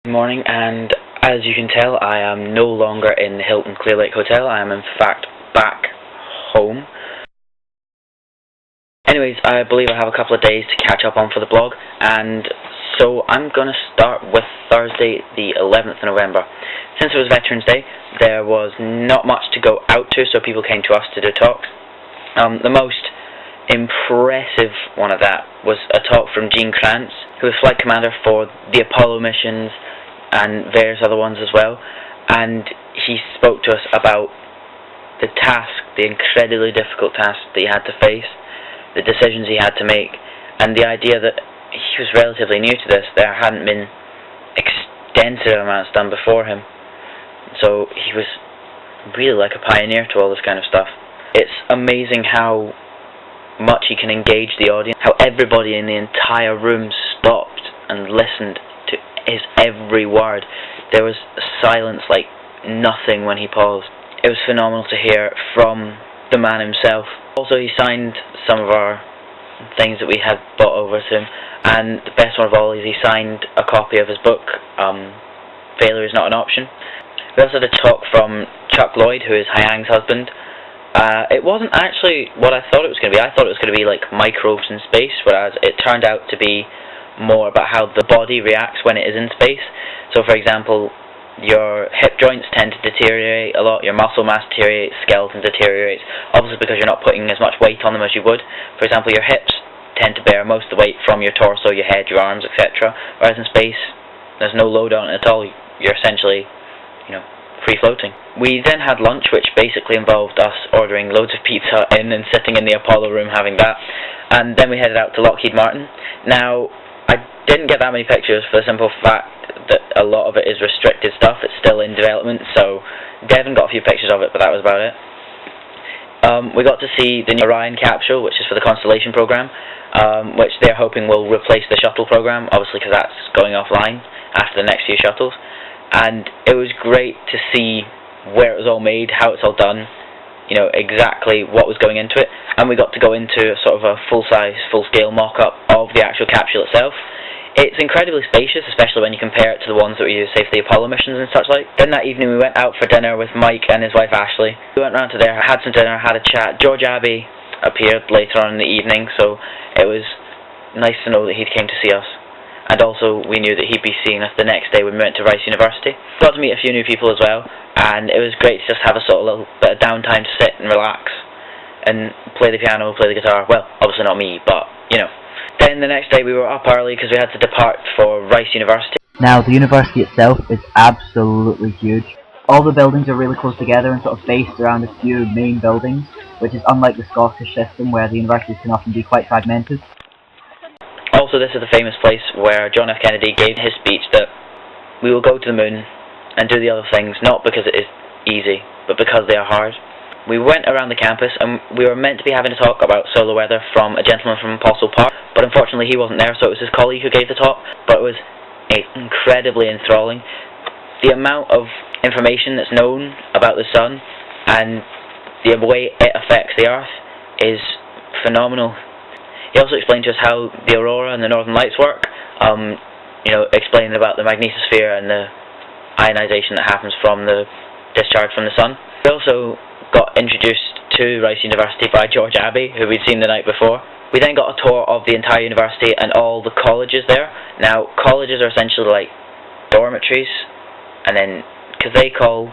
Good morning, and as you can tell, I am no longer in the Hilton Clear Lake Hotel. I am in fact back home. Anyways, I believe I have a couple of days to catch up on for the blog, and so I'm going to start with Thursday the 11th of November. Since it was Veterans Day, there was not much to go out to, so people came to us to do talks. The most impressive one of that was a talk from Gene Kranz, who was flight commander for the Apollo missions and various other ones as well, and he spoke to us about the task, the incredibly difficult task that he had to face, the decisions he had to make, and the idea that he was relatively new to this. There hadn't been extensive amounts done before him, so he was really like a pioneer to all this kind of stuff. It's amazing how much he can engage the audience, how everybody in the entire room stopped and listened to his every word. There was silence like nothing when he paused. It was phenomenal to hear from the man himself. Also, he signed some of our things that we had brought over to him, and the best one of all is he signed a copy of his book, Failure is Not an Option. We also had a talk from Chuck Lloyd, who is Hyang's husband. It wasn't actually what I thought it was going to be. I thought it was going to be like microbes in space, whereas it turned out to be more about how the body reacts when it is in space. So, for example, your hip joints tend to deteriorate a lot, your muscle mass deteriorates, skeleton deteriorates, obviously because you're not putting as much weight on them as you would. For example, your hips tend to bear most of the weight from your torso, your head, your arms, etc. Whereas in space, there's no load on it at all. You're essentially, free floating. We then had lunch, which basically involved us ordering loads of pizza in and sitting in the Apollo room having that, and then we headed out to Lockheed Martin. Now, I didn't get that many pictures for the simple fact that a lot of it is restricted stuff. It's still in development, so Devin got a few pictures of it, but that was about it. We got to see the new Orion capsule, which is for the Constellation program, which they're hoping will replace the shuttle program, obviously because that's going offline after the next few shuttles. And it was great to see where it was all made, how it's all done, exactly what was going into it. And we got to go into sort of a full-size, full-scale mock-up of the actual capsule itself. It's incredibly spacious, especially when you compare it to the ones that we use, say, for the Apollo missions and such like. Then that evening we went out for dinner with Mike and his wife Ashley. We went round to there, had some dinner, had a chat. George Abbey appeared later on in the evening, so it was nice to know that he came to see us. And also, we knew that he'd be seeing us the next day when we went to Rice University. Got to meet a few new people as well, and it was great to just have a sort of little bit of downtime to sit and relax and play the piano, play the guitar. Well, obviously not me, but, Then the next day we were up early because we had to depart for Rice University. Now, the university itself is absolutely huge. All the buildings are really close together and sort of based around a few main buildings, which is unlike the Scottish system where the universities can often be quite fragmented. Also, this is the famous place where John F. Kennedy gave his speech that we will go to the moon and do the other things, not because it is easy, but because they are hard. We went around the campus and we were meant to be having a talk about solar weather from a gentleman from Apostle Park, but unfortunately he wasn't there, so it was his colleague who gave the talk, but it was incredibly enthralling. The amount of information that's known about the sun and the way it affects the Earth is phenomenal. He also explained to us how the aurora and the northern lights work, explaining about the magnetosphere and the ionization that happens from the discharge from the sun. We also got introduced to Rice University by George Abbey, who we'd seen the night before. We then got a tour of the entire university and all the colleges there. Now, colleges are essentially like dormitories, and then, because they call...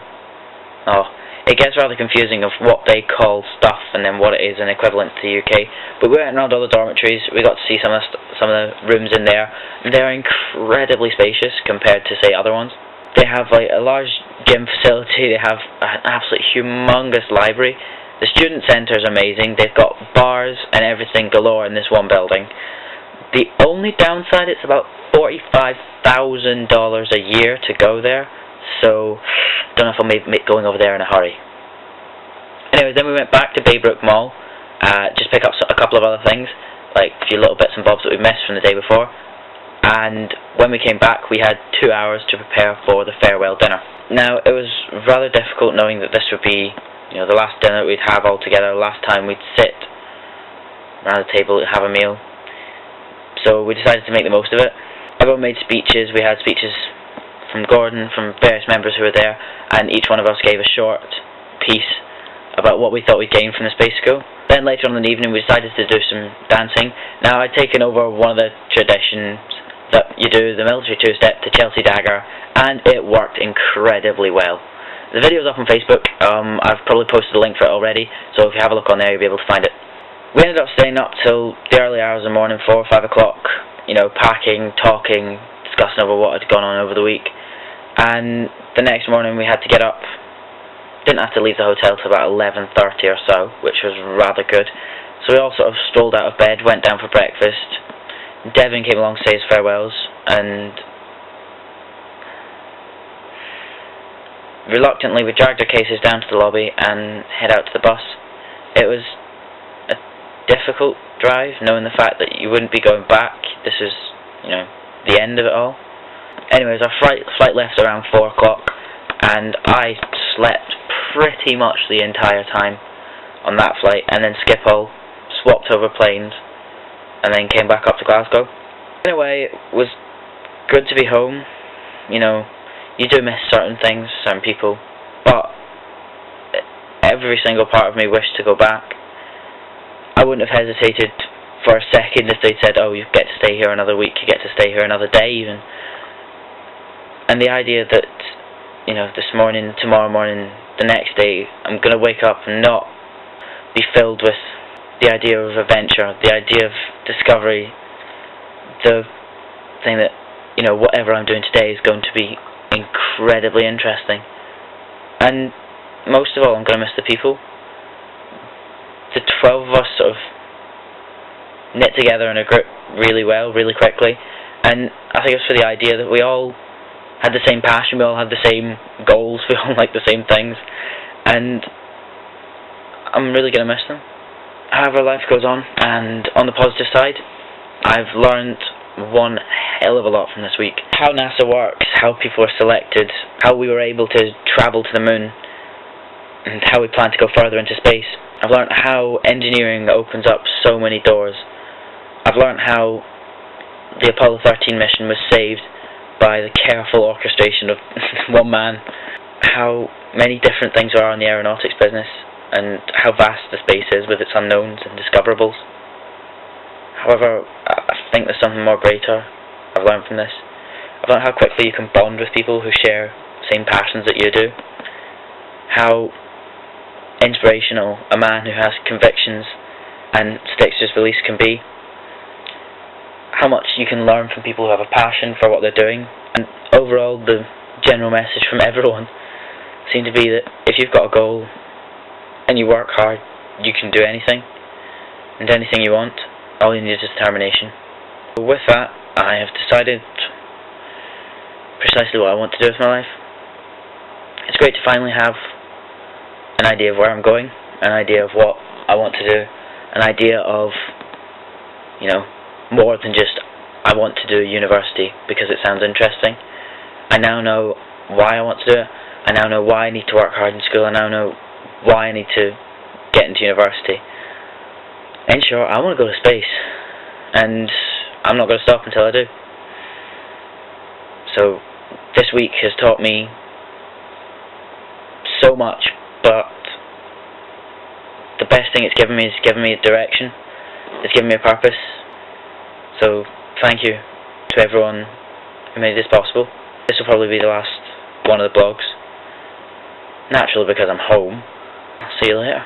it gets rather confusing of what they call stuff and then what it is an equivalent to the UK. But we went around all the dormitories, we got to see some of the rooms in there, and they're incredibly spacious compared to, say, other ones. They have like a large gym facility, they have an absolutely humongous library. The student centre is amazing, they've got bars and everything galore in this one building. The only downside, it's about $45,000 a year to go there. So, don't know if I'll be going over there in a hurry. Anyways, then we went back to Baybrook Mall, just pick up a couple of other things, like a few little bits and bobs that we missed from the day before. And when we came back, we had 2 hours to prepare for the farewell dinner. Now, it was rather difficult knowing that this would be, the last dinner we'd have all together, the last time we'd sit around the table and have a meal. So we decided to make the most of it. Everyone made speeches. We had speeches from Gordon, from various members who were there, and each one of us gave a short piece about what we thought we'd gained from the space school. Then later on in the evening we decided to do some dancing. Now I'd taken over one of the traditions that you do, the military two-step, the Chelsea Dagger, and it worked incredibly well. The video's up on Facebook. I've probably posted a link for it already, so if you have a look on there you'll be able to find it. We ended up staying up till the early hours of the morning, 4 or 5 o'clock, you know, packing, talking, discussing over what had gone on over the week. And the next morning we had to get up. Didn't have to leave the hotel till about 11:30 or so, which was rather good. So we all sort of strolled out of bed, went down for breakfast. Devin came along to say his farewells, and reluctantly we dragged our cases down to the lobby and head out to the bus. It was a difficult drive, knowing the fact that you wouldn't be going back. This is, you know, the end of it all. Anyways, our flight left around 4 o'clock, and I slept pretty much the entire time on that flight, and then Schiphol, swapped over planes, and then came back up to Glasgow. In a way, it was good to be home. You know, you do miss certain things, certain people, but every single part of me wished to go back. I wouldn't have hesitated for a second if they'd said, oh, you get to stay here another week, you get to stay here another day even. And the idea that, you know, this morning, tomorrow morning, the next day, I'm going to wake up and not be filled with the idea of adventure, the idea of discovery, the thing that, you know, whatever I'm doing today is going to be incredibly interesting. And most of all, I'm going to miss the people. The 12 of us sort of knit together in a group really well, really quickly, and I think it's for the idea that we all had the same passion, we all had the same goals, we all liked the same things, and I'm really going to miss them. However, life goes on, and on the positive side, I've learned one hell of a lot from this week. How NASA works, how people are selected, how we were able to travel to the moon, and how we plan to go further into space. I've learned how engineering opens up so many doors. I've learned how the Apollo 13 mission was saved by the careful orchestration of one man, how many different things there are in the aeronautics business, and how vast the space is with its unknowns and discoverables. However, I think there's something more greater I've learned from this. I've learned how quickly you can bond with people who share the same passions that you do. How inspirational a man who has convictions and sticks to his beliefs can be. How much you can learn from people who have a passion for what they're doing. And overall, the general message from everyone seemed to be that if you've got a goal and you work hard, you can do anything and anything you want. All you need is determination. With that, I have decided precisely what I want to do with my life. It's great to finally have an idea of where I'm going, an idea of what I want to do, an idea of, you know, more than just I want to do university because it sounds interesting. I now know why I want to do it. I now know why I need to work hard in school. I now know why I need to get into university. In short, I want to go to space, and I'm not going to stop until I do. So this week has taught me so much, but the best thing it's given me is given me a direction. It's given me a purpose. So thank you to everyone who made this possible. This will probably be the last one of the blogs. Naturally, because I'm home. I'll see you later.